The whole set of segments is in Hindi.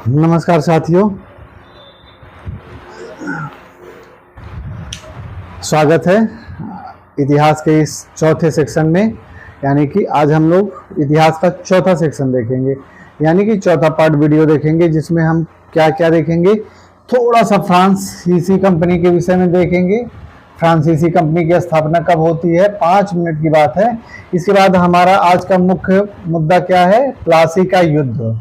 नमस्कार साथियों, स्वागत है इतिहास के इस चौथे सेक्शन में। यानी कि आज हम लोग इतिहास का चौथा सेक्शन देखेंगे, यानी कि चौथा पार्ट वीडियो देखेंगे, जिसमें हम क्या क्या देखेंगे। थोड़ा सा फ्रांसीसी कंपनी के विषय में देखेंगे। फ्रांसीसी कंपनी की स्थापना कब होती है, 5 मिनट की बात है। इसके बाद हमारा आज का मुख्य मुद्दा क्या है, प्लासी का युद्ध,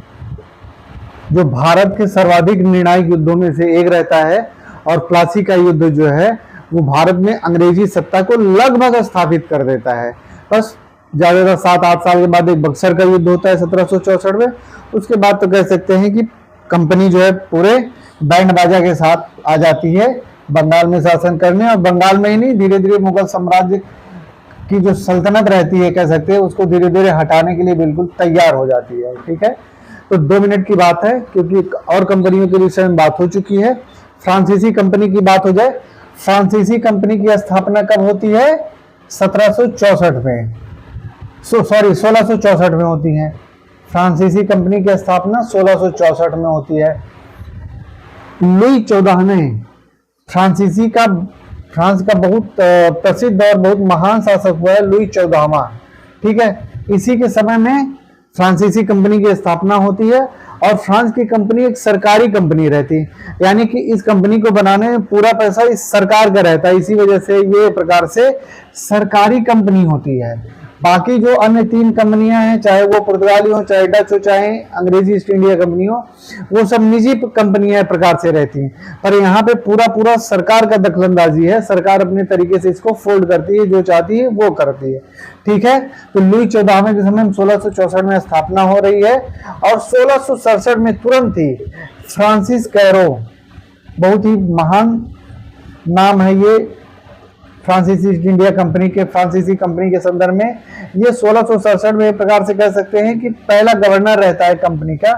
जो भारत के सर्वाधिक निर्णायक युद्धों में से एक रहता है। और प्लासी का युद्ध जो है वो भारत में अंग्रेजी सत्ता को लगभग स्थापित कर देता है। बस ज्यादा 7-8 साल के बाद एक बक्सर का युद्ध होता है 1764 में। उसके बाद तो कह सकते हैं कि कंपनी जो है पूरे बैंड बाजा के साथ आ जाती है बंगाल में शासन करने। और बंगाल में ही नहीं, धीरे धीरे मुगल साम्राज्य की जो सल्तनत रहती है, कह सकते हैं, उसको धीरे धीरे हटाने के लिए बिल्कुल तैयार हो जाती है। ठीक है, तो 2 मिनट की बात है, क्योंकि और कंपनियों के विषय में बात हो चुकी है। फ्रांसीसी कंपनी की बात हो जाए, फ्रांसीसी कंपनी की स्थापना कब होती है, 1764 में, 1664 में होती है। फ्रांसीसी कंपनी की स्थापना 1664 में होती है। लुई 14वें फ्रांस का बहुत प्रसिद्ध और बहुत महान शासक हुआ है, लुई 14वां। ठीक है, इसी के समय में फ्रांसीसी कंपनी की स्थापना होती है। और फ्रांस की कंपनी एक सरकारी कंपनी रहती है, यानी कि इस कंपनी को बनाने में पूरा पैसा इस सरकार का रहता है। इसी वजह से ये प्रकार से सरकारी कंपनी होती है। बाकी जो अन्य 3 कंपनियां हैं, चाहे वो पुर्तगाली हो, चाहे डच हो, चाहे अंग्रेजी ईस्ट इंडिया कंपनी हो, वो सब निजी कंपनियां प्रकार से रहती हैं। पर यहाँ पे पूरा सरकार का दखलंदाजी है। सरकार अपने तरीके से इसको फोल्ड करती है, जो चाहती है वो करती है। ठीक है, तो लुई 14वें के समय 1664 में स्थापना हो रही है। और 1667 में तुरंत ही फ्रांसिस कैरो, बहुत ही महान नाम है ये फ्रांसीसी ईस्ट इंडिया कंपनी के, फ्रांसीसी कंपनी के संदर्भ में, ये 1667 में एक प्रकार से कह सकते हैं कि पहला गवर्नर रहता है कंपनी का।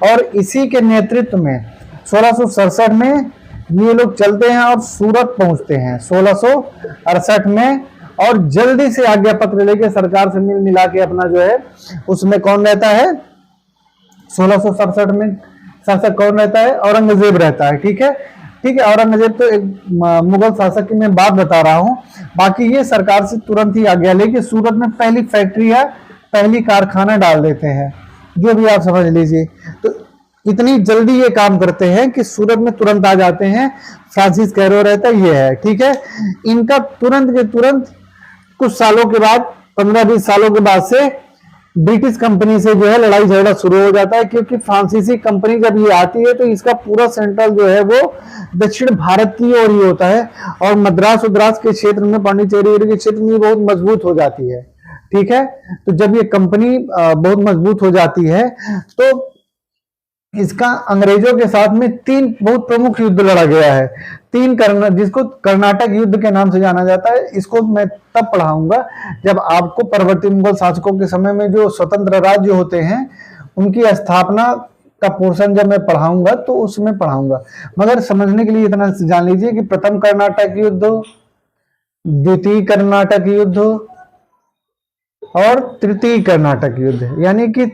और इसी के नेतृत्व में 1667 में ये लोग चलते हैं और सूरत पहुंचते हैं 1668 में। और जल्दी से आज्ञा पत्र लेके सरकार से मिल मिला के अपना जो है, उसमें कौन रहता है, 1667 में शासक कौन रहता है, औरंगजेब रहता है। ठीक है, औरंगजेब तो एक मुगल शासक की मैं बात बता रहा हूं। बाकी ये सरकार से तुरंत ही आज्ञा लेके सूरत में पहली फैक्ट्री या पहली कारखाना डाल देते हैं, जो भी आप समझ लीजिए। तो इतनी जल्दी ये काम करते हैं कि सूरत में तुरंत आ जाते हैं। फ्रांसिस कैरो रहता ये है। ठीक है, इनका तुरंत के तुरंत कुछ सालों के बाद, 15-20 सालों के बाद से ब्रिटिश कंपनी से जो है लड़ाई झगड़ा शुरू हो जाता है। क्योंकि फ्रांसीसी कंपनी जब ये आती है तो इसका पूरा सेंट्रल जो है वो दक्षिण भारत की ओर ही होता है। और मद्रास उद्रास के क्षेत्र में, पांडिचेरी के क्षेत्र में बहुत मजबूत हो जाती है। ठीक है, तो जब ये कंपनी बहुत मजबूत हो जाती है तो इसका अंग्रेजों के साथ में 3 बहुत प्रमुख युद्ध लड़ा गया है। जिसको कर्नाटक युद्ध के नाम से जाना जाता है। इसको मैं तब पढ़ाऊंगा जब आपको परवर्ती मुगल शासकों के समय में जो स्वतंत्र राज्य होते हैं उनकी स्थापना का पोर्शन जब मैं पढ़ाऊंगा तो उसमें पढ़ाऊंगा। मगर समझने के लिए इतना जान लीजिए कि प्रथम कर्नाटक युद्ध, द्वितीय कर्नाटक युद्ध और तृतीय कर्नाटक युद्ध, यानी कि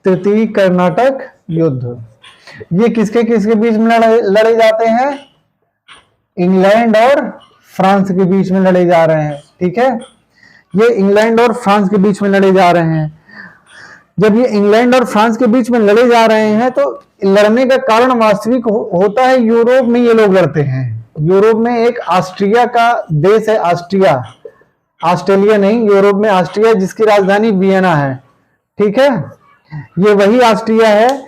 तृतीय कर्नाटक युद्ध, ये किसके किसके बीच में लड़े जाते हैं, इंग्लैंड और फ्रांस के बीच में लड़े जा रहे हैं। ठीक है, ये इंग्लैंड और फ्रांस के बीच में लड़े जा रहे हैं। जब ये इंग्लैंड और फ्रांस के बीच में लड़े जा रहे हैं तो लड़ने का कारण वास्तविक होता है यूरोप में। ये लोग लड़ते हैं यूरोप में। एक ऑस्ट्रिया का देश है, ऑस्ट्रेलिया नहीं, यूरोप में ऑस्ट्रिया, जिसकी राजधानी वियना है। ठीक है, ये वही ऑस्ट्रिया है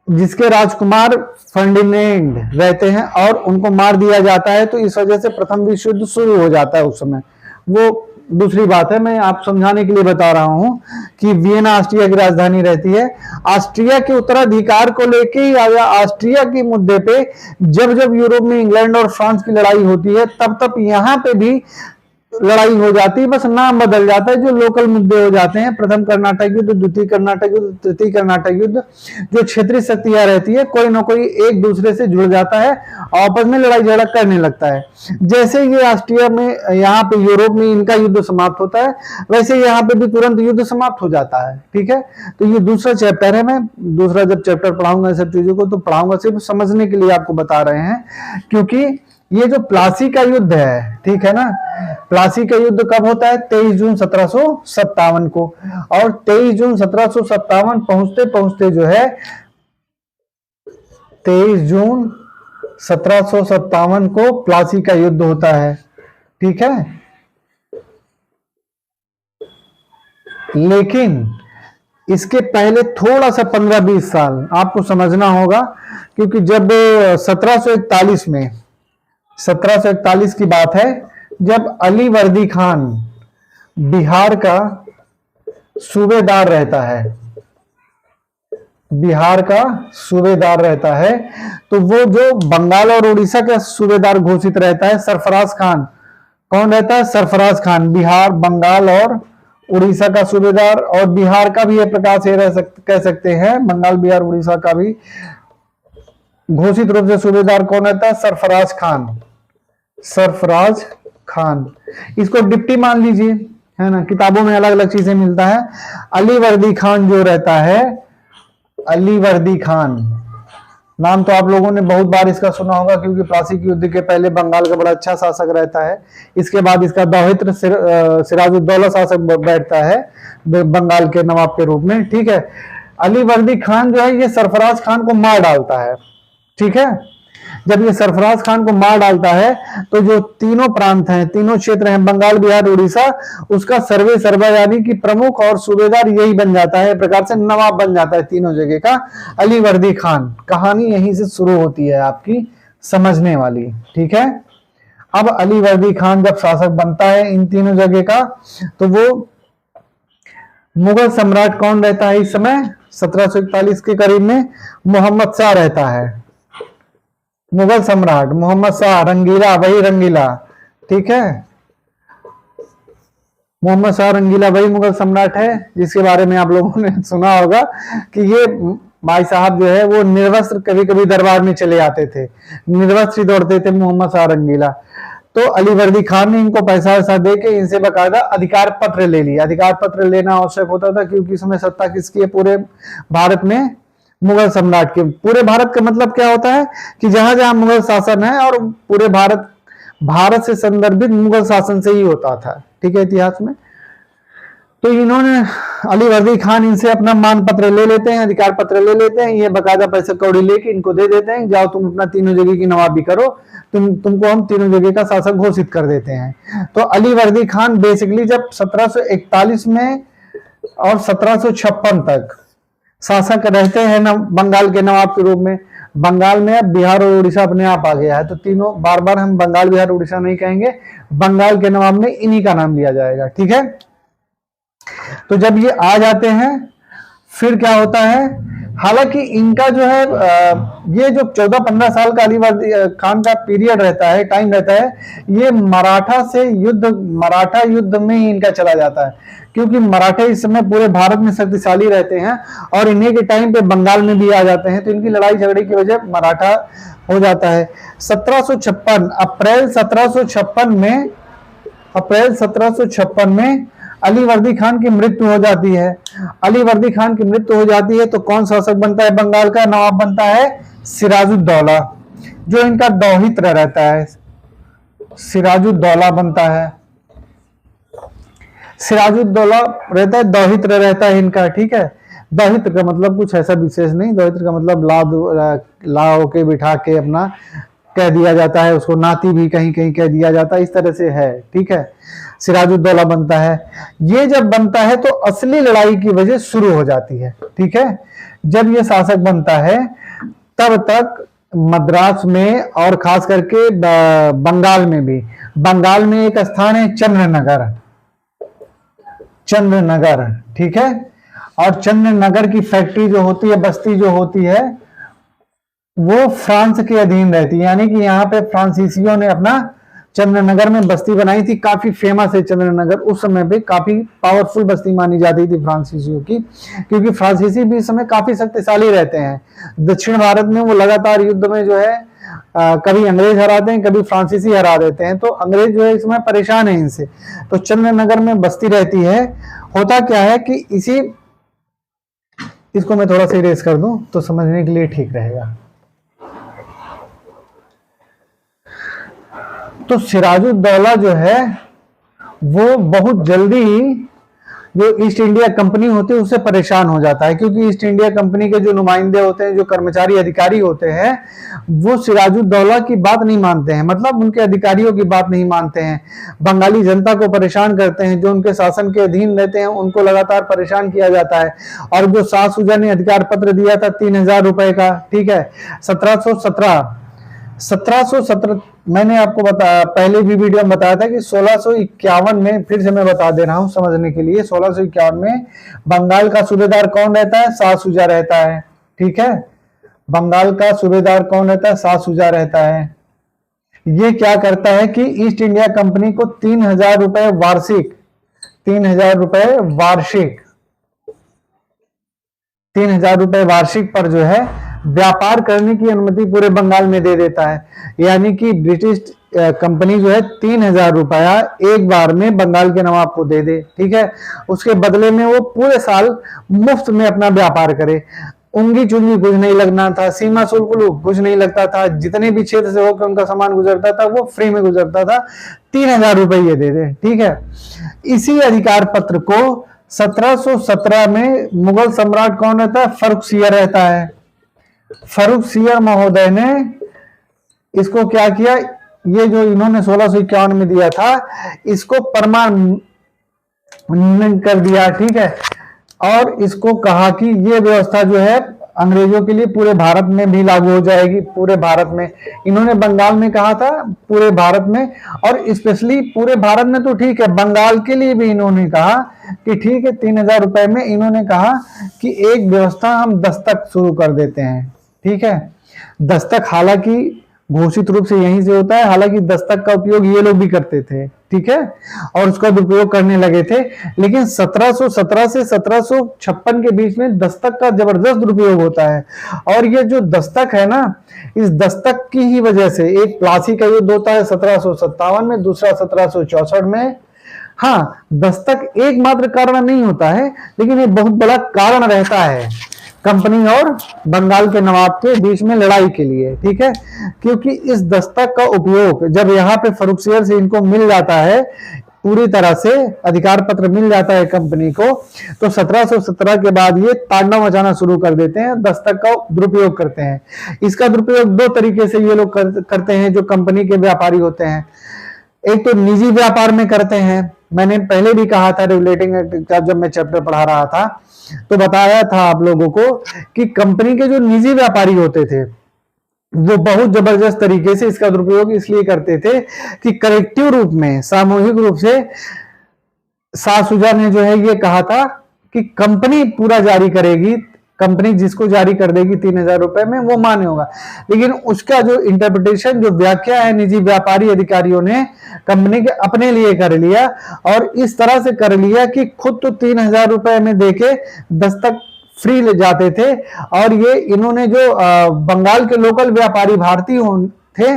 जिसके राजकुमार फर्डिनेंड रहते हैं और उनको मार दिया जाता है। तो इस वजह से प्रथम विश्व युद्ध शुरू हो जाता है उस समय। वो दूसरी बात है, मैं आप समझाने के लिए बता रहा हूं कि वियना ऑस्ट्रिया की राजधानी रहती है। ऑस्ट्रिया के उत्तराधिकार को लेके ही या ऑस्ट्रिया के मुद्दे पे जब जब यूरोप में इंग्लैंड और फ्रांस की लड़ाई होती है तब तब यहाँ पे भी लड़ाई हो जाती है, बस नाम बदल जाता है, जो लोकल मुद्दे हो जाते हैं, प्रथम कर्नाटक युद्ध, द्वितीय कर्नाटक युद्ध, तृतीय कर्नाटक युद्ध, जो क्षेत्रीय शक्तियां रहती है कोई ना कोई एक दूसरे से जुड़ जाता है, आपस में लड़ाई झगड़ा करने लगता है। जैसे ये ऑस्ट्रिया में, यहाँ पे यूरोप में इनका युद्ध समाप्त होता है, वैसे यहाँ पे भी तुरंत युद्ध समाप्त हो जाता है। ठीक है, तो ये दूसरा चैप्टर है। मैं दूसरा जब चैप्टर पढ़ाऊंगा सब चीजों को तो पढ़ाऊंगा, सिर्फ समझने के लिए आपको बता रहे हैं, क्योंकि ये जो प्लासी का युद्ध है, ठीक है ना, प्लासी का युद्ध कब होता है? 23 जून 1757 को। और 23 जून 1757 पहुंचते पहुंचते जो है 23 जून 1757 को प्लासी का युद्ध होता है। ठीक है, लेकिन इसके पहले थोड़ा सा 15-20 साल आपको समझना होगा, क्योंकि जब 1741 में 1741 की बात है, जब अली वर्दी खान बिहार का सूबेदार रहता है, बिहार का सूबेदार रहता है, तो वो जो बंगाल और उड़ीसा का सूबेदार घोषित रहता है सरफराज खान। कौन रहता है? सरफराज खान। बिहार, बंगाल और उड़ीसा का सूबेदार, और बिहार का भी एक प्रकार से कह सकते हैं, बंगाल, बिहार, उड़ीसा का भी घोषित रूप से सूबेदार कौन रहता है? सरफराज खान। सरफराज खान, इसको डिप्टी मान लीजिए, है ना, किताबों में अलग अलग चीजें मिलता है। अली वर्दी खान जो रहता है, अली वर्दी खान नाम तो आप लोगों ने बहुत बार इसका सुना होगा, क्योंकि प्लासी के युद्ध के पहले बंगाल का बड़ा अच्छा शासक रहता है। इसके बाद इसका दौहित्र सिराजुद्दौला शासक बैठता है बंगाल के नवाब के रूप में। ठीक है, अली वर्दी खान जो है ये सरफराज खान को मार डालता है। ठीक है, जब ये सरफराज खान को मार डालता है तो जो तीनों प्रांत हैं, तीनों क्षेत्र हैं, बंगाल, बिहार, उड़ीसा, उसका सर्वे सर्वा यानी कि प्रमुख और सूबेदार यही बन जाता है, एक प्रकार से नवाब बन जाता है तीनों जगह का अली वर्दी खान। कहानी यहीं से शुरू होती है आपकी समझने वाली। ठीक है, अब अली वर्दी खान जब शासक बनता है इन तीनों जगह का, तो वो मुगल सम्राट कौन रहता है इस समय? 1741 के करीब में मोहम्मद शाह रहता है। मुगल सम्राट मोहम्मद शाह, रंगीला, वही रंगीला। ठीक है, मोहम्मद शाह रंगीला वही मुगल सम्राट है, जिसके बारे में आप लोगों ने सुना होगा कि ये भाई साहब जो है वो निर्वस्त्र कभी कभी दरबार में चले आते थे, निर्वस्त्र दौड़ते थे मोहम्मद शाह रंगीला। तो अली वर्दी खान ने इनको पैसा वैसा दे के इनसे बकायदा अधिकार पत्र ले लिया। अधिकार पत्र लेना आवश्यक होता था, क्योंकि इस समय सत्ता किसकी है पूरे भारत में? मुगल सम्राट के। पूरे भारत का मतलब क्या होता है कि जहां जहां मुगल शासन है, और पूरे भारत से संदर्भित मुगल शासन से ही होता था। ठीक है, इतिहास में। तो इन्होंने, अली वर्दी खान इनसे अपना मान पत्र ले लेते हैं, अधिकार पत्र ले लेते हैं, ये बकायदा पैसे कौड़ी लेके इनको दे देते हैं, जाओ तुम अपना तीनों जगह की नवाबी करो, तुमको हम तीनों जगह का शासक घोषित कर देते हैं। तो अली वर्दी खान बेसिकली जब 1741 में और 1756 तक शासक रहते हैं ना बंगाल के नवाब के रूप में। बंगाल में अब बिहार और उड़ीसा अपने आप आ गया है, तो तीनों, बार बार हम बंगाल, बिहार, उड़ीसा नहीं कहेंगे, बंगाल के नवाब में इन्हीं का नाम लिया जाएगा। ठीक है, तो जब ये आ जाते हैं फिर क्या होता है, हालांकि इनका जो है ये जो 14-15 साल का अली वर्दी खान का पीरियड रहता है, टाइम रहता है, ये मराठा युद्ध में ही इनका चला जाता है, क्योंकि मराठे इस समय पूरे भारत में शक्तिशाली रहते हैं और इन्हीं के टाइम पे बंगाल में भी आ जाते हैं, तो इनकी लड़ाई झगड़े की वजह मराठा हो जाता है। 1756 अप्रैल 1756 में अली वर्दी खान की मृत्यु हो जाती है। अली वर्दी खान की मृत्यु हो जाती है तो कौन शासक बनता है बंगाल का? नवाब बनता है सिराजुद्दौला, जो इनका दौहित्र रहता है। सिराजुद्दौला बनता है, सिराजुद्दौला रहता है, दौहित्र रहता है इनका। ठीक है, दौहित्र का मतलब कुछ ऐसा विशेष नहीं, दौहित्र का मतलब ला होके बिठा के अपना कह दिया जाता है, उसको नाती भी कहीं कहीं कह दिया जाता है, इस तरह से है। ठीक है, सिराजुद्दौला बनता है। ये जब बनता है तो असली लड़ाई की वजह शुरू हो जाती है। ठीक है, जब ये शासक बनता है तब तक मद्रास में और खास करके बंगाल में भी, बंगाल में एक स्थान है चंद्रनगर। ठीक है, और चंद्रनगर की फैक्ट्री जो होती है, बस्ती जो होती है, वो फ्रांस के अधीन रहती है, यानी कि यहाँ पे फ्रांसीसियों ने अपना चंद्रनगर में बस्ती बनाई थी, काफी फेमस है चंद्रनगर, उस समय पे काफी पावरफुल बस्ती मानी जाती थी फ्रांसीसियों की, क्योंकि फ्रांसीसी भी इस समय काफी शक्तिशाली रहते हैं। दक्षिण भारत में वो लगातार युद्ध में जो है कभी अंग्रेज हराते हैं, कभी फ्रांसीसी हरा देते हैं, तो अंग्रेज जो है इस समय परेशान है इनसे। तो चंद्रनगर में बस्ती रहती है। होता क्या है कि इसको मैं थोड़ा सा इरेज कर दूं तो समझने के लिए ठीक रहेगा। तो सिराजुद्दौला जो है वो बहुत जल्दी जो ईस्ट इंडिया कंपनी होती है उससे परेशान हो जाता है, क्योंकि ईस्ट इंडिया कंपनी के जो नुमाइंदे होते हैं, जो कर्मचारी अधिकारी होते हैं, वो सिराजुद्दौला की बात नहीं मानते हैं, मतलब उनके अधिकारियों की बात नहीं मानते हैं। बंगाली जनता को परेशान करते हैं, जो उनके शासन के अधीन रहते हैं उनको लगातार परेशान किया जाता है। और जो शाह शुजा ने अधिकार पत्र दिया था 3000 रुपए का, ठीक है, 1717 मैंने आपको पहले भी वीडियो में बताया था कि 1651 में, फिर से मैं बता दे रहा हूं समझने के लिए, 1651 में बंगाल का सूबेदार कौन रहता है? शाह शुजा रहता है, ठीक है। बंगाल का सूबेदार कौन रहता है? शाह शुजा रहता है। ये क्या करता है कि ईस्ट इंडिया कंपनी को 3000 रुपए वार्षिक, 3000 रुपए वार्षिक, 3000 रुपए वार्षिक पर जो है व्यापार करने की अनुमति पूरे बंगाल में दे देता है। यानी कि ब्रिटिश कंपनी जो है 3000 रुपया एक बार में बंगाल के नवाब को दे दे, ठीक है। उसके बदले में वो पूरे साल मुफ्त में अपना व्यापार करे। उंगी चुंगी कुछ नहीं लगना था, सीमा शुल्क कुछ नहीं लगता था, जितने भी क्षेत्र से होकर उनका सामान गुजरता था वो फ्री में गुजरता था। 3000 रुपये ये दे दे, ठीक है। इसी अधिकार पत्र को 1717 में मुगल सम्राट कौन रहता है? फर्रुखसियर रहता है। फर्रुखसियर महोदय ने इसको क्या किया, ये जो इन्होंने 1651 में दिया था इसको परमानेंट कर दिया, ठीक है। और इसको कहा कि ये व्यवस्था जो है अंग्रेजों के लिए पूरे भारत में भी लागू हो जाएगी, पूरे भारत में। इन्होंने बंगाल में कहा था, पूरे भारत में, और स्पेशली पूरे भारत में तो ठीक है, बंगाल के लिए भी इन्होंने कहा कि ठीक है 3000 रुपए में इन्होंने कहा कि एक व्यवस्था हम दस्तक शुरू कर देते हैं, ठीक है। दस्तक हालांकि घोषित रूप से यहीं से होता है, हालांकि दस्तक का उपयोग ये लोग भी करते थे, ठीक है, और उसका दुरुपयोग करने लगे थे। लेकिन 1717 से 1756 के बीच में दस्तक का जबरदस्त दुरुपयोग होता है। और ये जो दस्तक है ना, इस दस्तक की ही वजह से एक प्लासी का युद्ध होता है 1757 में, दूसरा 1764 में। हाँ, दस्तक एकमात्र कारण नहीं होता है, लेकिन ये बहुत बड़ा कारण रहता है कंपनी और बंगाल के नवाब के बीच में लड़ाई के लिए, ठीक है। क्योंकि इस दस्तक का उपयोग जब यहाँ पे फर्रुखसियर से इनको मिल जाता है, पूरी तरह से अधिकार पत्र मिल जाता है कंपनी को, तो 1717 के बाद ये तांडव मचाना शुरू कर देते हैं, दस्तक का दुरुपयोग करते हैं। इसका दुरुपयोग दो तरीके से ये लोग करते हैं जो कंपनी के व्यापारी होते हैं। एक तो निजी व्यापार में करते हैं, मैंने पहले भी कहा था रेगुलेटिंग एक्ट का जब मैं चैप्टर पढ़ा रहा था तो बताया था आप लोगों को कि कंपनी के जो निजी व्यापारी होते थे वो बहुत जबरदस्त तरीके से इसका दुरुपयोग इसलिए करते थे कि कलेक्टिव रूप में, सामूहिक रूप से शाह शुजा ने जो है ये कहा था कि कंपनी पूरा जारी करेगी, कंपनी जिसको जारी कर देगी 3000 रुपए में वो मान्य होगा। लेकिन उसका जो इंटरप्रिटेशन, जो व्याख्या है निजी व्यापारी अधिकारियों ने कंपनी के अपने लिए कर लिया, और इस तरह से कर लिया कि खुद तो 3000 रुपए में देके दस्तक फ्री ले जाते थे, और ये इन्होंने जो बंगाल के लोकल व्यापारी भारतीय थे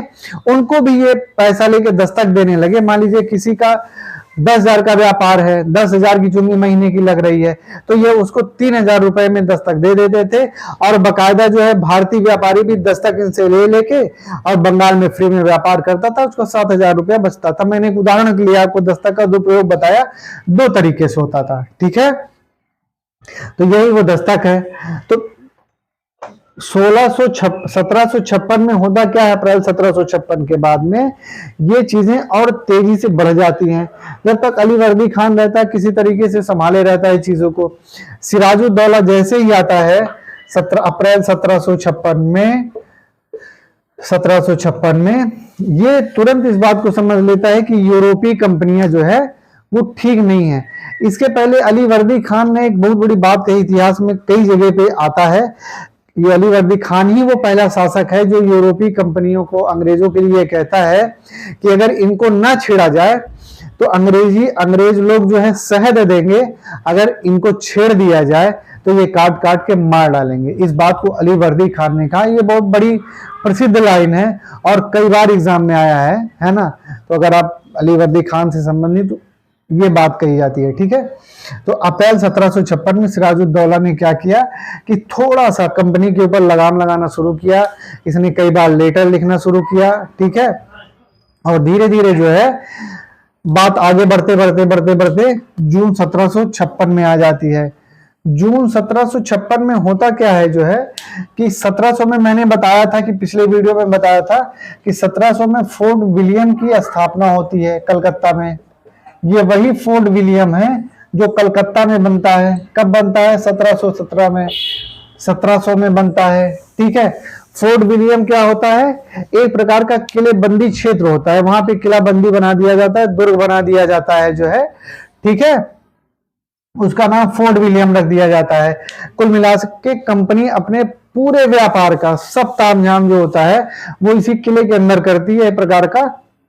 उनको भी ये पैसा लेके दस्तक देने लगे। मान लीजिए किसी का 10,000 का व्यापार है, 10,000 की चुंगी महीने की लग रही है, तो ये उसको 3000 रुपए में दस्तक दे देते थे, और बकायदा जो है भारतीय व्यापारी भी दस्तक इनसे ले लेके और बंगाल में फ्री में व्यापार करता था, उसको 7,000 रुपया बचता था। मैंने एक उदाहरण के लिए आपको दस्तक का दुरुपयोग बताया, दो तरीके से होता था, ठीक है। तो यही वो दस्तक है। तो 1756 में होता क्या है, अप्रैल 1756 के बाद में ये चीजें और तेजी से बढ़ जाती हैं। जब तक अली वर्दी खान रहता है किसी तरीके से संभाले रहता है चीजों को। सिराजुद्दौला जैसे ही आता है अप्रैल 1756 में ये तुरंत इस बात को समझ लेता है कि यूरोपीय कंपनियां जो है वो ठीक नहीं है। इसके पहले अली वर्दी खान ने एक बहुत बड़ी बात कही, इतिहास में कई जगह पे आता है ये अली वर्दी खान ही वो पहला शासक है जो यूरोपीय कंपनियों को, अंग्रेजों के लिए कहता है कि अगर इनको ना छेड़ा जाए तो अंग्रेज लोग जो है शहद देंगे, अगर इनको छेड़ दिया जाए तो ये काट काट के मार डालेंगे। इस बात को अली वर्दी खान ने कहा। ये बहुत बड़ी प्रसिद्ध लाइन है और कई बार एग्जाम में आया है ना। तो अगर आप अली वर्दी खान से संबंधित तो ये बात कही जाती है, ठीक है। तो अप्रैल 1756 में सिराजुद्दौला ने क्या किया कि थोड़ा सा कंपनी के ऊपर लगाम लगाना शुरू किया। इसने कई बार लेटर लिखना शुरू किया, ठीक है। और धीरे धीरे जो है बात आगे बढ़ते बढ़ते बढ़ते बढ़ते जून 1756 में आ जाती है। जून 1756 में होता क्या है जो है कि 1700 में मैंने बताया था कि पिछले वीडियो में बताया था कि 1700 में फोर्ट विलियम की स्थापना होती है कलकत्ता में। ये वही फोर्ट विलियम है जो कलकत्ता में बनता है। कब बनता है? 1717 में, 1700 में बनता है, ठीक है। फोर्ट विलियम क्या होता है? एक प्रकार का किलेबंदी क्षेत्र होता है। वहां पे किलाबंदी बना दिया जाता है, दुर्ग बना दिया जाता है जो है, ठीक है। उसका नाम फोर्ट विलियम रख दिया जाता है। कुल मिला के कंपनी अपने पूरे व्यापार का सब तामझाम जो होता है वो इसी किले के अंदर करती है। एक प्रकार का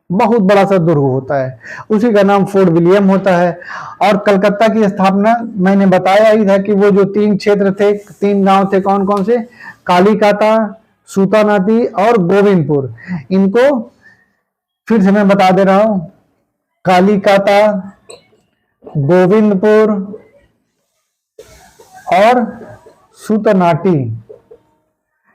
बहुत बड़ा सा दुर्ग होता है, उसी का नाम फोर्ट विलियम होता है। और कलकत्ता की स्थापना मैंने बताया ही था कि वो जो 3 क्षेत्र थे, 3 गांव थे, कौन कौन से? कालीकाता, सूतानाती और गोविंदपुर। इनको फिर से मैं बता दे रहा हूं, कालीकाता, गोविंदपुर और सूतनाटी,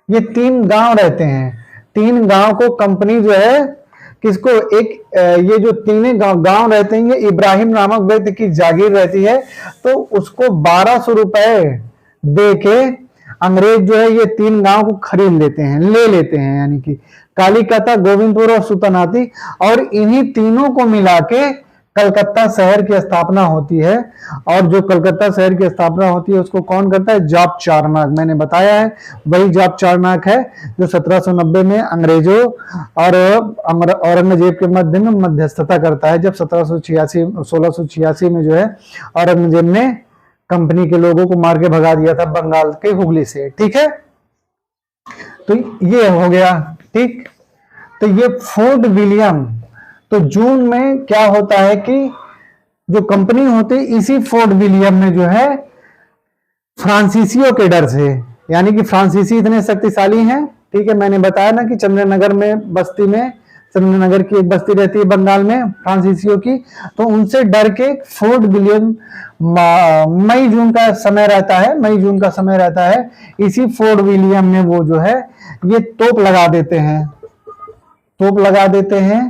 ये 3 गांव रहते हैं। 3 गांव को कंपनी जो है किसको, ये जो तीनों गांव रहते हैं ये इब्राहिम नामक व्यक्ति की जागीर रहती है। तो उसको 1200 रुपए दे के अंग्रेज जो है ये 3 गांव को खरीद लेते हैं, ले लेते हैं, यानी कि कालीकता, गोविंदपुर और सूतनाती। और इन्हीं तीनों को मिला के कलकत्ता शहर की स्थापना होती है। और जो कलकत्ता शहर की स्थापना होती है उसको कौन करता है? जाप चारनाक। मैंने बताया है वही जाप चारनाक है जो 1790 में अंग्रेजों और औरंगजेब के मध्य में मध्यस्थता करता है। जब 1686 में जो है औरंगजेब ने कंपनी के लोगों को मार के भगा दिया था बंगाल के हुगली से, ठीक है। तो ये हो गया, ठीक। तो ये फोर्ट विलियम, तो जून में क्या होता है कि जो कंपनी होती है इसी फोर्ट विलियम में जो है फ्रांसीसियों के डर से, यानी कि फ्रांसीसी इतने शक्तिशाली हैं, ठीक है। मैंने बताया ना कि चंद्रनगर में बस्ती में, चंद्रनगर की एक बस्ती रहती है बंगाल में फ्रांसीसियों की, तो उनसे डर के फोर्ट विलियम मई जून का समय रहता है, मई जून का समय रहता है। इसी फोर्ट विलियम में वो जो है ये तोप लगा देते हैं, तोप लगा देते हैं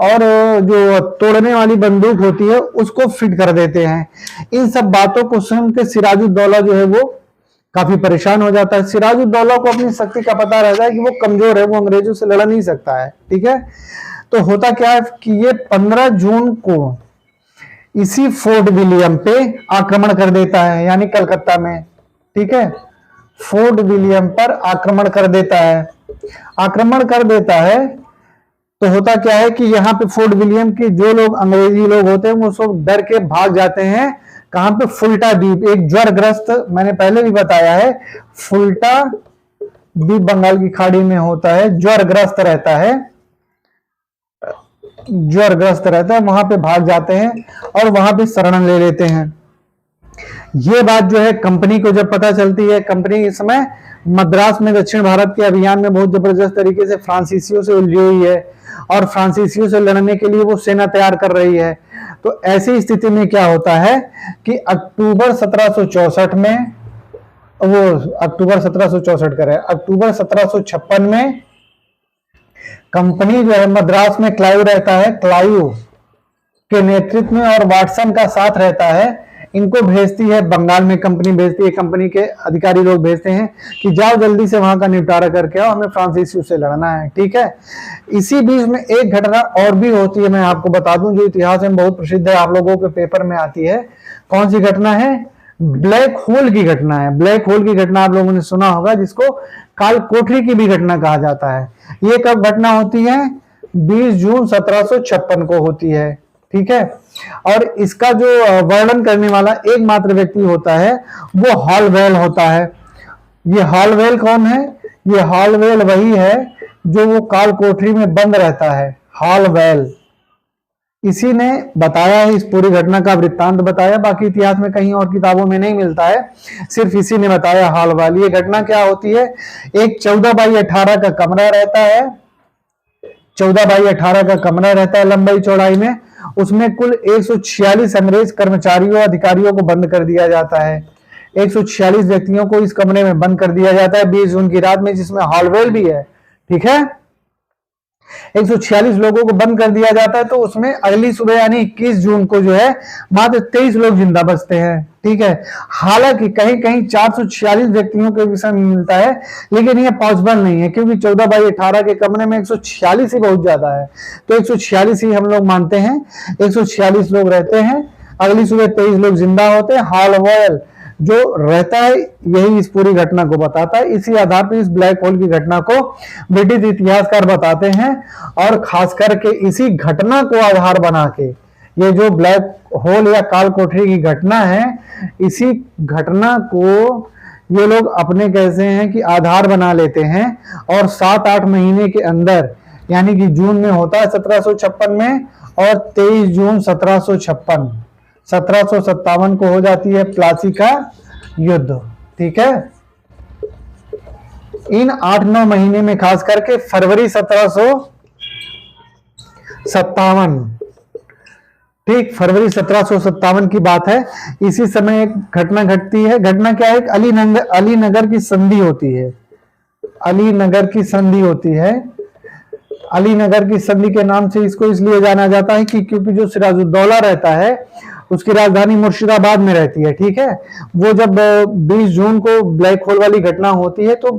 और जो तोड़ने वाली बंदूक होती है उसको फिट कर देते हैं। इन सब बातों को सुन के सिराजुद्दौला जो है वो काफी परेशान हो जाता है। सिराजुद्दौला को अपनी शक्ति का पता रहता है कि वो कमजोर है, वो अंग्रेजों से लड़ नहीं सकता है, ठीक है। तो होता क्या है कि ये 15 जून को इसी फोर्ट विलियम पे आक्रमण कर देता है, यानी कलकत्ता में, ठीक है। फोर्ट विलियम पर आक्रमण कर देता है, आक्रमण कर देता है। तो होता क्या है कि यहाँ पे फोर्ट विलियम के जो लोग अंग्रेजी लोग होते हैं वो सब डर के भाग जाते हैं। कहां पे? फुल्टा द्वीप, एक ज्वारग्रस्त, मैंने पहले भी बताया है, फुल्टा द्वीप बंगाल की खाड़ी में होता है, ज्वारग्रस्त रहता है, ज्वारग्रस्त रहता है, वहां पे भाग जाते हैं और वहां पे शरण ले लेते हैं। ये बात जो है कंपनी को जब पता चलती है, कंपनी इस समय मद्रास में दक्षिण भारत के अभियान में बहुत जबरदस्त तरीके से फ्रांसीसियों से उलझी हुई है और फ्रांसीसियों से लड़ने के लिए वो सेना तैयार कर रही है। तो ऐसी स्थिति में क्या होता है कि अक्टूबर 1764 में, वो अक्टूबर 1764 कर रहे हैं, अक्टूबर 1756 में कंपनी जो है मद्रास में क्लाइव रहता है, क्लाइव के नेतृत्व में और वाटसन का साथ रहता है, इनको भेजती है बंगाल में, कंपनी भेजती है, कंपनी के अधिकारी लोग भेजते हैं कि जाओ जल्दी से वहां का निपटारा करके आओ, हमें फ्रांसीसियों से लड़ना है, ठीक है। इसी बीच में एक घटना और भी होती है, मैं आपको बता दूं, जो इतिहास में बहुत प्रसिद्ध है, आप लोगों के पेपर में आती है। कौन सी घटना है? ब्लैक होल की घटना है। ब्लैक होल की घटना आप लोगों ने सुना होगा, जिसको काल कोठरी की भी घटना कहा जाता है। ये कब घटना होती है? 20 जून 1756 को होती है, ठीक है। और इसका जो वर्णन करने वाला एकमात्र व्यक्ति होता है वो हॉलवेल होता है। ये हॉलवेल कौन है? ये हॉलवेल वही है जो वो काल कोठरी में बंद रहता है, हॉलवेल। इसी ने बताया है, इस पूरी घटना का वृत्तांत बताया, बाकी इतिहास में कहीं और किताबों में नहीं मिलता है, सिर्फ इसी ने बताया हॉलवेल। ये घटना क्या होती है? एक 14x18 का कमरा रहता है, 14x18 का कमरा रहता है लंबाई चौड़ाई में। उसमें कुल 146 अंग्रेज कर्मचारियों अधिकारियों को बंद कर दिया जाता है। 146 व्यक्तियों को इस कमरे में बंद कर दिया जाता है 20 जून की रात में, जिसमें हॉलवेल भी है। ठीक है, 146 लोगों को बंद कर दिया जाता है। तो उसमें अगली सुबह यानी 21 जून को जो है मात्र 23 लोग जिंदा बचते हैं। ठीक है, हालांकि कहीं कहीं 446 व्यक्तियों के विषय में मिलता है, लेकिन ये पॉसिबल नहीं है क्योंकि 14x18 के कमरे में 146 ही बहुत ज्यादा है, तो 146 ही हम लोग मानते हैं। 146 लोग रहते हैं, अगली सुबह 23 लोग जिंदा होते हैं। हॉलवेल जो रहता है यही इस पूरी घटना को बताता है। इसी आधार पर इस ब्लैक होल की घटना को ब्रिटिश इतिहासकार बताते हैं, और खास करके इसी घटना को आधार बना के, ये जो ब्लैक होल या काल कोठरी की घटना है, इसी घटना को ये लोग अपने कैसे हैं कि आधार बना लेते हैं, और 7-8 महीने के अंदर यानी कि जून में होता है 1756 में, और 23 जून 1757 को हो जाती है प्लासी का युद्ध। ठीक है, इन 8-9 महीने में खास करके फरवरी 1757, ठीक फरवरी 1757 की बात है। इसी समय एक घटना घटती है। घटना क्या है? अलीनगर की संधि होती है। अलीनगर की संधि होती है। अलीनगर की संधि के नाम से इसको इसलिए जाना जाता है कि क्योंकि जो सिराजुद्दौला रहता है उसकी राजधानी मुर्शिदाबाद में रहती है। ठीक है, वो जब 20 जून को ब्लैक होल वाली घटना होती है तो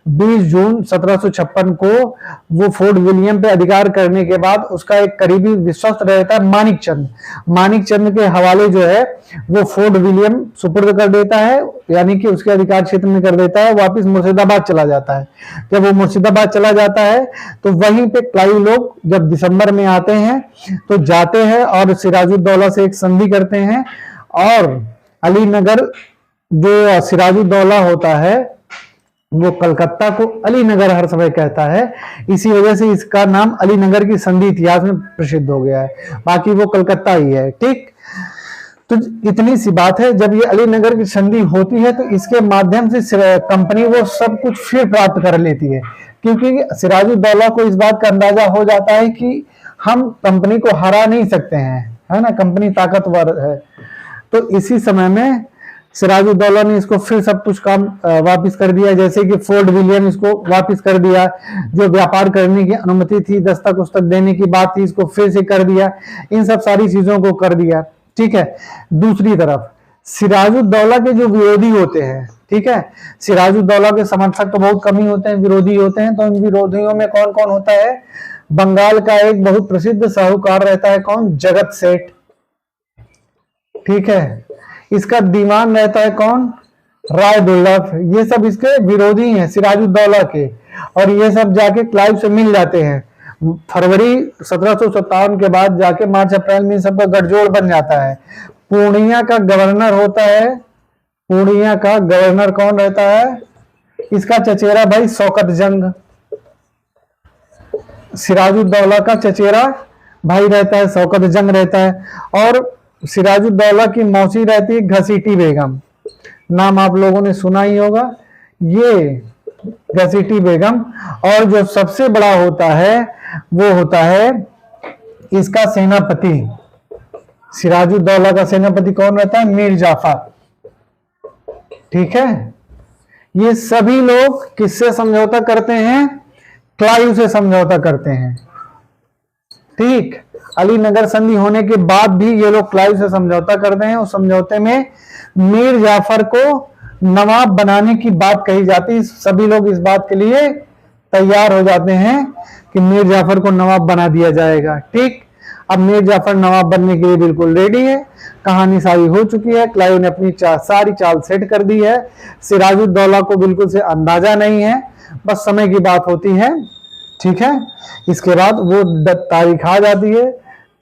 20 जून 1756 को वो फोर्ट विलियम पे अधिकार करने के बाद उसका एक करीबी विश्वस्त रहता है मानिकचंद के हवाले जो है वो फोर्ट विलियम सुपुर्द कर देता है, यानी कि उसके अधिकार क्षेत्र में कर देता है। वापिस मुर्शिदाबाद चला जाता है। जब वो मुर्शिदाबाद चला जाता है तो वहीं पे क्लाइव लोग जब दिसंबर में आते हैं तो जाते हैं और सिराजुद्दौला से एक संधि करते हैं, और अलीनगर जो सिराजुद्दौला होता है वो कलकत्ता को अलीनगर हर समय कहता है। इसी वजह से इसका नाम अलीनगर की संधि इतिहास में प्रसिद्ध हो गया है, बाकी वो कलकत्ता ही है। ठीक, तो इतनी सी बात है। जब ये अलीनगर की संधि होती है तो इसके माध्यम से कंपनी वो सब कुछ फिर प्राप्त कर लेती है, क्योंकि सिराजुद्दौला को इस बात का अंदाजा हो जाता है कि हम कंपनी को हरा नहीं सकते हैं, है ना, कंपनी ताकतवर है। तो इसी समय में सिराजुद्दौला ने इसको फिर सब कुछ काम वापस कर दिया, जैसे कि फोर्ट विलियम इसको वापस कर दिया, जो व्यापार करने की अनुमति थी, दस्तक उस्तक देने की बात थी, इसको फिर से कर दिया, इन सब सारी चीजों को कर दिया। ठीक है, दूसरी तरफ सिराजुद्दौला के जो विरोधी होते हैं, ठीक है, सिराजुद्दौला के समर्थक तो बहुत कम ही होते हैं, विरोधी होते हैं। तो इन विरोधियों में कौन कौन होता है? बंगाल का एक बहुत प्रसिद्ध साहूकार रहता है, कौन? जगत सेठ। ठीक है, इसका दीवान रहता है कौन? राय दुर्लभ। ये सब इसके विरोधी हैं सिराजुद्दौला के, और ये सब जाके क्लाइव से मिल जाते हैं। फरवरी 1757 के बाद जाके मार्च अप्रैल में सबका गठजोड़ बन जाता है। पूर्णिया का गवर्नर होता है, पूर्णिया का गवर्नर कौन रहता है? इसका चचेरा भाई शौकत जंग। सिराजुद्दौला का चचेरा भाई रहता है शौकत जंग रहता है, और सिराजुद्दौला की मौसी रहती है घसीटी बेगम। नाम आप लोगों ने सुना ही होगा, ये घसीटी बेगम। और जो सबसे बड़ा होता है वो होता है इसका सेनापति। सिराजुद्दौला का सेनापति कौन रहता है? मीर जाफर। ठीक है, ये सभी लोग किससे समझौता करते हैं? क्लाइव से समझौता करते हैं। ठीक, अलीनगर संधि होने के बाद भी ये लोग क्लाइव से समझौता करते हैं। उस समझौते में मीर जाफर को नवाब बनाने की बात कही जाती है। सभी लोग इस बात के लिए तैयार हो जाते हैं कि मीर जाफर को नवाब बना दिया जाएगा। ठीक, अब मीर जाफर नवाब बनने के लिए बिल्कुल रेडी है, कहानी सारी हो चुकी है, क्लाइव ने अपनी सारी चाल सेट कर दी है। सिराजुद्दौला को बिल्कुल से अंदाजा नहीं है, बस समय की बात होती है। ठीक है, इसके बाद वो तारीख आ जाती है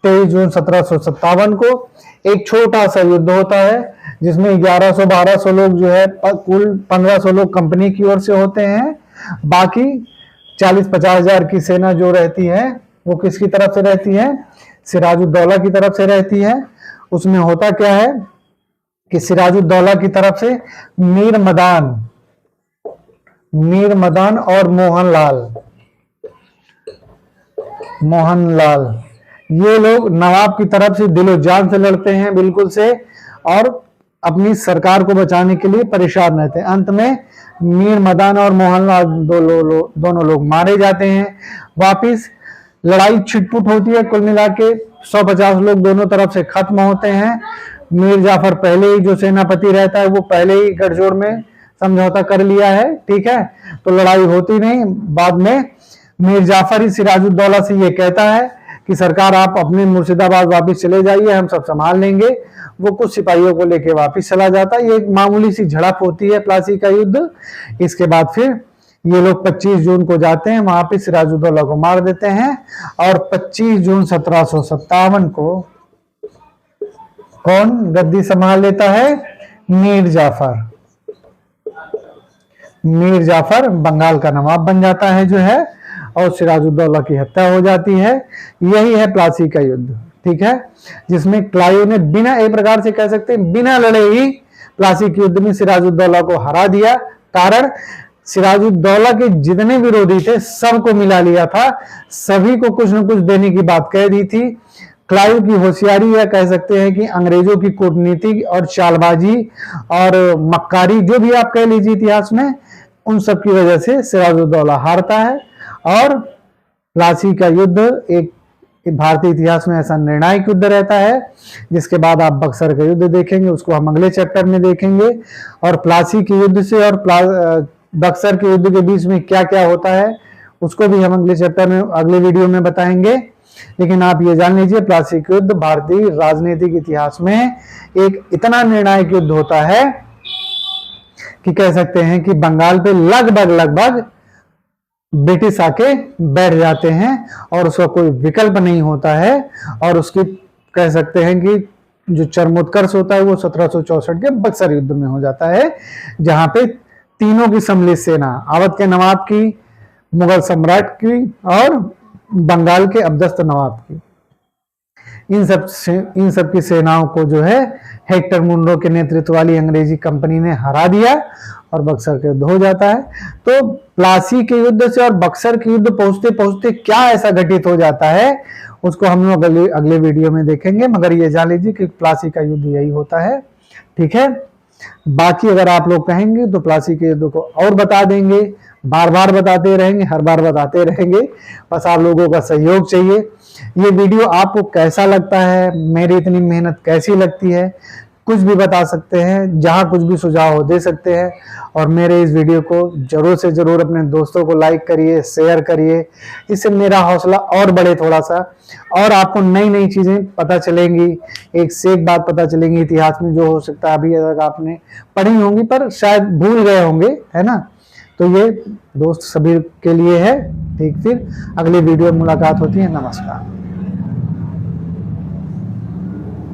23 जून 1757 को एक छोटा सा युद्ध होता है जिसमें 1100-1200 लोग जो है, कुल 1500 लोग कंपनी की ओर से होते हैं, बाकी 40-50 हजार की सेना जो रहती है वो किसकी तरफ से रहती है, सिराजुद्दौला की तरफ से रहती है। उसमें होता क्या है कि सिराजुद्दौला की तरफ से मीर मदान और मोहनलाल ये लोग नवाब की तरफ से दिलो जान से लड़ते हैं बिल्कुल से, और अपनी सरकार को बचाने के लिए परेशान रहते हैं। अंत में मीर मदान और मोहनलाल दोनों लोग मारे जाते हैं। वापिस लड़ाई छिटपुट होती है, कुल मिला के 150 लोग दोनों तरफ से खत्म होते हैं। मीर जाफर पहले ही जो सेनापति रहता है वो पहले ही गठजोड़ में समझौता कर लिया है, ठीक है, तो लड़ाई होती नहीं। बाद में मीर जाफर ही सिराजुद्दौला से ये कहता है कि सरकार आप अपने मुर्शिदाबाद वापस चले जाइए, हम सब संभाल लेंगे। वो कुछ सिपाहियों को लेके वापस चला जाता है। ये एक मामूली सी झड़प होती है, प्लासी का युद्ध। इसके बाद फिर ये लोग 25 जून को जाते हैं, वहां पे सिराजुद्दौला को मार देते हैं। और 25 जून 1757 को कौन गद्दी संभाल लेता है, मीर जाफर बंगाल का नवाब बन जाता है जो है, और सिराजुद्दौला की हत्या हो जाती है। यही है प्लासी का युद्ध, ठीक है, जिसमें क्लाइव ने बिना, एक प्रकार से कह सकते हैं बिना लड़े ही प्लासी के युद्ध में सिराजुद्दौला को हरा दिया। कारण सिराजुद्दौला के जितने विरोधी थे सबको मिला लिया था, सभी को कुछ न कुछ देने की बात कह दी थी। क्लाइव की होशियारी, या कह सकते हैं कि अंग्रेजों की कूटनीति और चालबाजी और मक्कारी, जो भी आप कह लीजिए इतिहास में, उन सब की वजह से सिराजुद्दौला हारता है। और प्लासी का युद्ध एक भारतीय इतिहास में ऐसा निर्णायक युद्ध रहता है। जिसके बाद आप बक्सर का युद्ध देखेंगे, उसको हम अगले चैप्टर में देखेंगे। और प्लासी के युद्ध से और बक्सर के युद्ध के बीच में क्या क्या होता है उसको भी हम अगले चैप्टर में, अगले वीडियो में बताएंगे। लेकिन आप ये जान लीजिए, प्लासी का युद्ध भारतीय राजनीतिक इतिहास में एक इतना निर्णायक युद्ध होता है कि कह सकते हैं कि बंगाल पे लगभग ब्रिटिश आके बैठ जाते हैं और उसका कोई विकल्प नहीं होता है। और उसकी कह सकते हैं कि जो चरमोत्कर्ष होता है वो 1764 के बक्सर युद्ध में हो जाता है, जहां पे तीनों की सम्मिलित सेना, अवध के नवाब की, मुगल सम्राट की और बंगाल के अबदस्त नवाब की, इन सब की सेनाओं को जो है हेक्टर मुनरो के नेतृत्व वाली अंग्रेजी कंपनी ने हरा दिया और बक्सर का युद्ध हो जाता है। तो प्लासी के युद्ध से और बक्सर के युद्ध पहुंचते पहुंचते क्या ऐसा घटित हो जाता है उसको हम लोग अगले वीडियो में देखेंगे। मगर ये जान लीजिए कि प्लासी का युद्ध यही होता है, ठीक है। बाकी अगर आप लोग कहेंगे तो प्लासी के युद्ध को और बता देंगे, बार बार बताते रहेंगे, हर बार बताते रहेंगे। बस आप लोगों का सहयोग चाहिए। ये वीडियो आपको कैसा लगता है, मेरी इतनी मेहनत कैसी लगती है, कुछ भी बता सकते हैं, जहां कुछ भी सुझाव हो दे सकते हैं। और मेरे इस वीडियो को जरूर से जरूर अपने दोस्तों को लाइक करिए, शेयर करिए, इससे मेरा हौसला और बढ़े थोड़ा सा, और आपको नई नई चीजें पता चलेंगी, एक से एक बात पता चलेंगी इतिहास में, जो हो सकता है अभी तक आपने पढ़ी होंगी पर शायद भूल गए होंगे, है ना। तो ये दोस्त सभी के लिए है, ठीक। फिर अगले वीडियो में मुलाकात होती है। नमस्कार।